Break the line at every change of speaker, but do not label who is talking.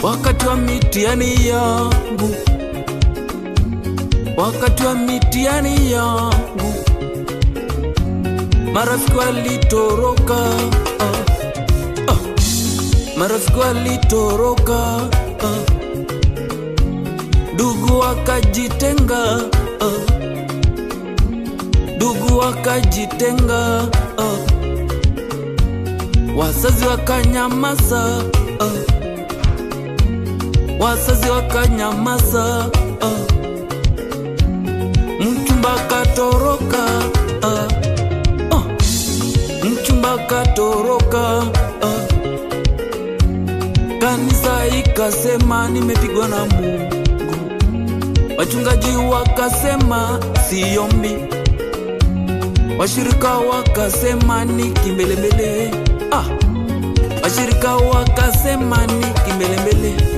wakati wa mitihani yangu, wakati wa mitihani yangu, marafiki walitoroka, marafiki walitoroka, ndugu wakajitenga, ndugu wakajitenga, wazazi wakanyamaza, wazazi wakanyamaza, mchumba katoroka, mchumba katoroka, kanisa ikasema nimepigwa na Mungu, wachungaji wakasema siombi, washirika wakasema ni kimbelembele, washirika wakasema ni kimbelembele.